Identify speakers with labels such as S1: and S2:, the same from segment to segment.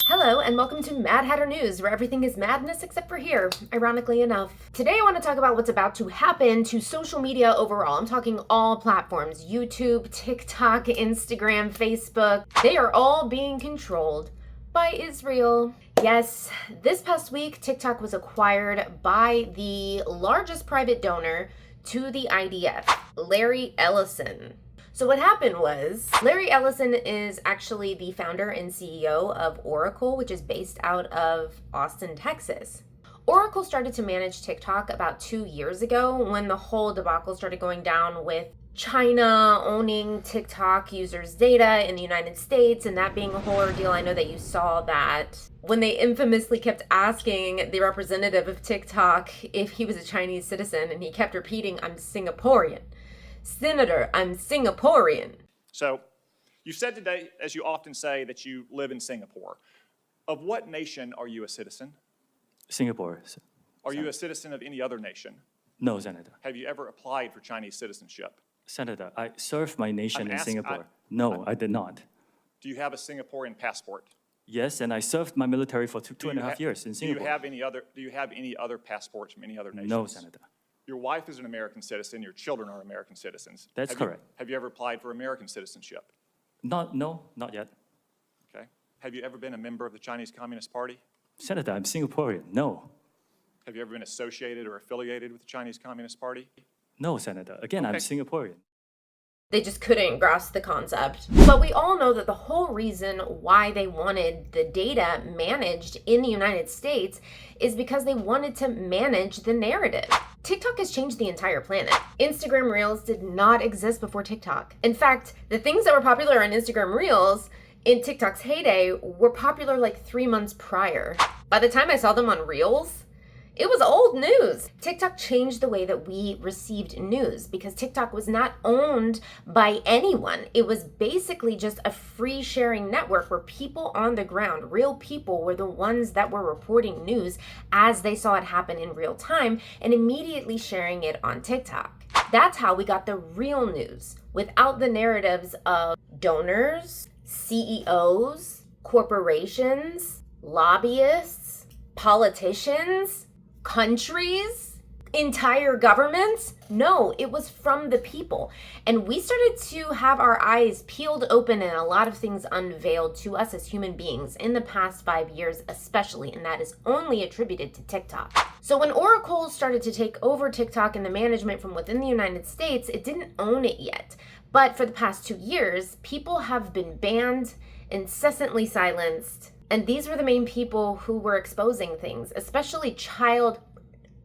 S1: Hello and welcome to Mad Hatter News, where everything is madness except for here, ironically enough. Today I want to talk about what's about to happen to social media overall. I'm talking all platforms: YouTube, TikTok, Instagram, Facebook. They are all being controlled by Israel. Yes, this past week, TikTok was acquired by the largest private donor to the IDF, Larry Ellison. So what happened was, Larry Ellison is actually the founder and CEO of Oracle, which is based out of Austin, Texas. Oracle started to manage TikTok about 2 years ago when the whole debacle started going down with China owning TikTok users' data in the United States and that being a whole ordeal. I know that you saw that when they infamously kept asking the representative of TikTok if he was a Chinese citizen, and he kept repeating, "I'm Singaporean. Senator, I'm Singaporean."
S2: So you said today, as you often say, that you live in Singapore. Of what nation are you a citizen?
S3: Singapore.
S2: Are you a citizen of any other nation?
S3: No, Senator.
S2: Have you ever applied for Chinese citizenship?
S3: Senator, I served my nation
S2: I'm
S3: in
S2: asking-
S3: Singapore. No, I did not.
S2: Do you have a Singaporean passport?
S3: Yes, and I served my military for two and a half years in
S2: Do you
S3: Singapore.
S2: have any other passports from any other nations?
S3: No, Senator.
S2: Your wife is an American citizen. Your children are American citizens.
S3: That's correct.
S2: Have you ever applied for American citizenship?
S3: No, not yet.
S2: Okay. Have you ever been a member of the Chinese Communist Party?
S3: Senator, I'm Singaporean. No.
S2: Have you ever been associated or affiliated with the Chinese Communist Party?
S3: No, Senator. Again, I'm
S2: Okay.
S3: Singaporean.
S1: They just couldn't grasp the concept. But we all know that the whole reason why they wanted the data managed in the United States is because they wanted to manage the narrative. TikTok has changed the entire planet. Instagram Reels did not exist before TikTok. In fact, the things that were popular on Instagram Reels in TikTok's heyday were popular like 3 months prior. By the time I saw them on Reels, it was old news. TikTok changed the way that we received news because TikTok was not owned by anyone. It was basically just a free sharing network where people on the ground, real people, were the ones that were reporting news as they saw it happen in real time and immediately sharing it on TikTok. That's how we got the real news without the narratives of donors, CEOs, corporations, lobbyists, politicians, countries, entire governments. No, it was from the people. And we started to have our eyes peeled open and a lot of things unveiled to us as human beings in the past 5 years, especially, and that is only attributed to TikTok. So when Oracle started to take over TikTok and the management from within the United States, it didn't own it yet. But for the past 2 years, people have been banned, incessantly silenced, and these were the main people who were exposing things, especially child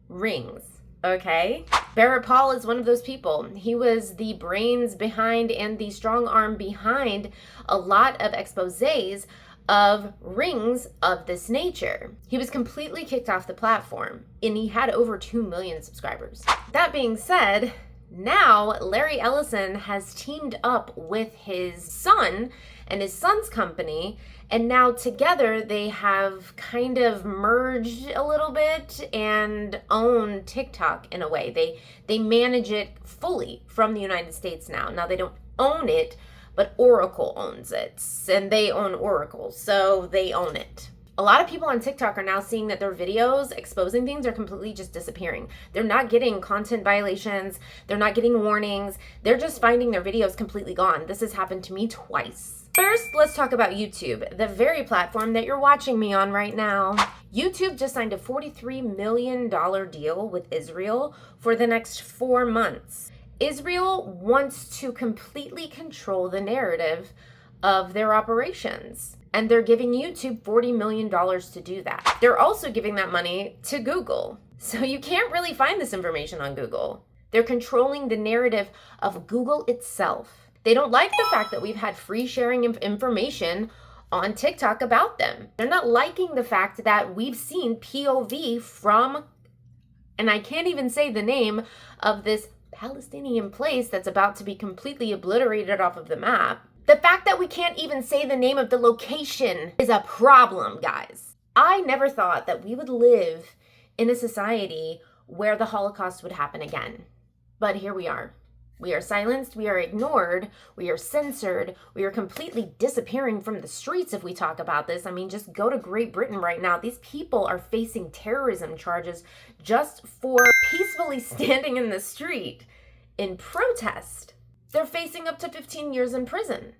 S1: rings, okay? Barrett Paul is one of those people. He was the brains behind and the strong arm behind a lot of exposés of rings of this nature. He was completely kicked off the platform, and he had over 2 million subscribers. That being said, now Larry Ellison has teamed up with his son and his son's company, and now together they have kind of merged a little bit and own TikTok in a way. They manage it fully from the United States now. Now they don't own it, but Oracle owns it, and they own Oracle, so they own it. A lot of people on TikTok are now seeing that their videos exposing things are completely just disappearing. They're not getting content violations. They're not getting warnings. They're just finding their videos completely gone. This has happened to me twice. First, let's talk about YouTube, the very platform that you're watching me on right now. YouTube just signed a $43 million deal with Israel for the next 4 months. Israel wants to completely control the narrative of their operations, and they're giving YouTube $40 million to do that. They're also giving that money to Google. So you can't really find this information on Google. They're controlling the narrative of Google itself. They don't like the fact that we've had free sharing of information on TikTok about them. They're not liking the fact that we've seen POV from, and I can't even say the name of this Palestinian place that's about to be completely obliterated off of the map. The fact that we can't even say the name of the location is a problem, guys. I never thought that we would live in a society where the Holocaust would happen again. But here we are. We are silenced, we are ignored, we are censored, we are completely disappearing from the streets if we talk about this. I mean, just go to Great Britain right now. These people are facing terrorism charges just for peacefully standing in the street in protest. They're facing up to 15 years in prison.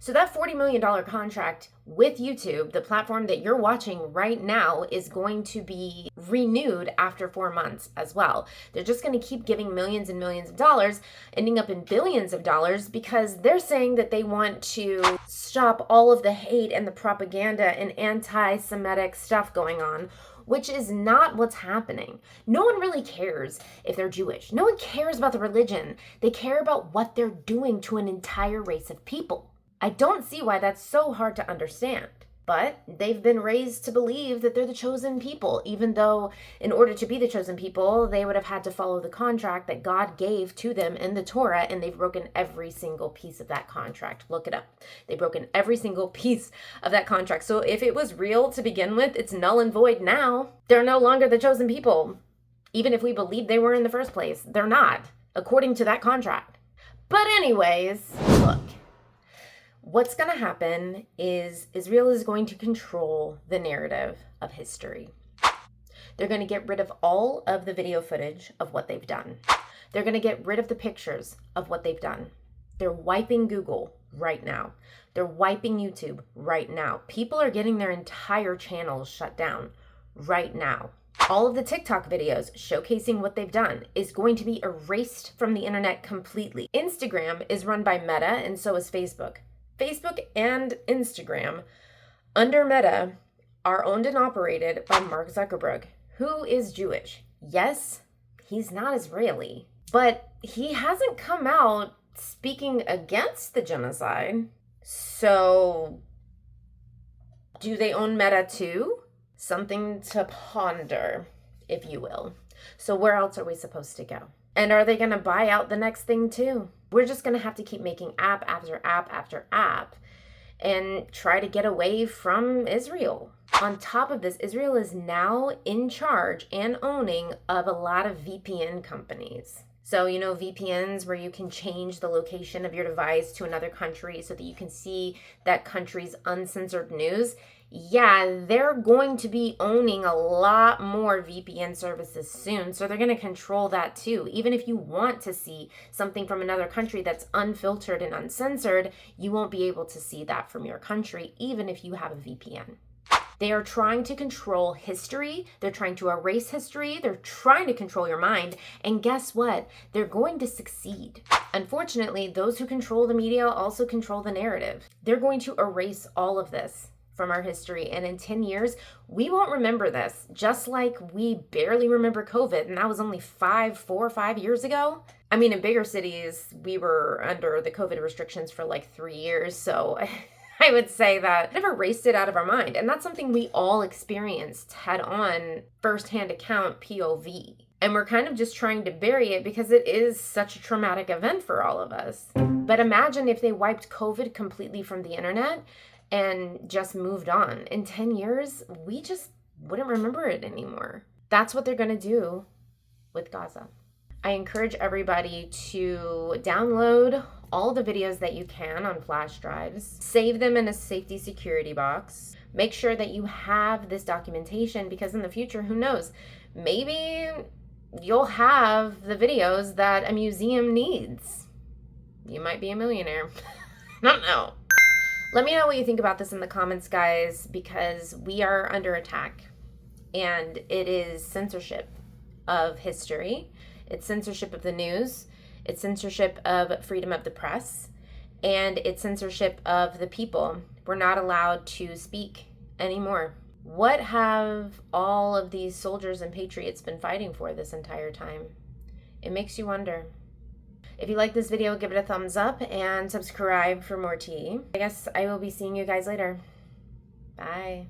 S1: So that $40 million contract with YouTube, the platform that you're watching right now, is going to be renewed after 4 months as well. They're just going to keep giving millions and millions of dollars, ending up in billions of dollars, because they're saying that they want to stop all of the hate and the propaganda and anti-Semitic stuff going on, which is not what's happening. No one really cares if they're Jewish. No one cares about the religion. They care about what they're doing to an entire race of people. I don't see why that's so hard to understand. But they've been raised to believe that they're the chosen people, even though in order to be the chosen people, they would have had to follow the contract that God gave to them in the Torah, and they've broken every single piece of that contract. Look it up. They've broken every single piece of that contract. So if it was real to begin with, it's null and void now. They're no longer the chosen people. Even if we believe they were in the first place, they're not, according to that contract. But anyways, look. What's going to happen is Israel is going to control the narrative of history. They're going to get rid of all of the video footage of what they've done. They're going to get rid of the pictures of what they've done. They're wiping Google right now. They're wiping YouTube right now. People are getting their entire channels shut down right now. All of the TikTok videos showcasing what they've done is going to be erased from the internet completely. Instagram is run by Meta, and so is Facebook. Facebook and Instagram, under Meta, are owned and operated by Mark Zuckerberg, who is Jewish. Yes, he's not Israeli, but he hasn't come out speaking against the genocide. So, do they own Meta too? Something to ponder, if you will. So where else are we supposed to go? And are they going to buy out the next thing too? We're just going to have to keep making app after app after app and try to get away from Israel. On top of this, Israel is now in charge and owning of a lot of VPN companies. So, you know, VPNs where you can change the location of your device to another country so that you can see that country's uncensored news. Yeah, they're going to be owning a lot more VPN services soon. So they're going to control that too. Even if you want to see something from another country that's unfiltered and uncensored, you won't be able to see that from your country, even if you have a VPN. They are trying to control history. They're trying to erase history. They're trying to control your mind. And guess what? They're going to succeed. Unfortunately, those who control the media also control the narrative. They're going to erase all of this from our history. And in 10 years, we won't remember this, just like we barely remember COVID. And that was only 4 or 5 years ago. I mean, in bigger cities, we were under the COVID restrictions for like 3 years. So I would say that never erased it out of our mind. And that's something we all experienced head on, firsthand account POV. And we're kind of just trying to bury it because it is such a traumatic event for all of us. But imagine if they wiped COVID completely from the internet and just moved on. In 10 years, we just wouldn't remember it anymore. That's what they're going to do with Gaza. I encourage everybody to download all the videos that you can on flash drives, save them in a safety security box, make sure that you have this documentation, because in the future, who knows, maybe you'll have the videos that a museum needs. You might be a millionaire. I don't know. Let me know what you think about this in the comments, guys, because we are under attack, and it is censorship of history. It's censorship of the news. It's censorship of freedom of the press, and it's censorship of the people. We're not allowed to speak anymore. What have all of these soldiers and patriots been fighting for this entire time? It makes you wonder. If you like this video, give it a thumbs up and subscribe for more tea. I guess I will be seeing you guys later. Bye.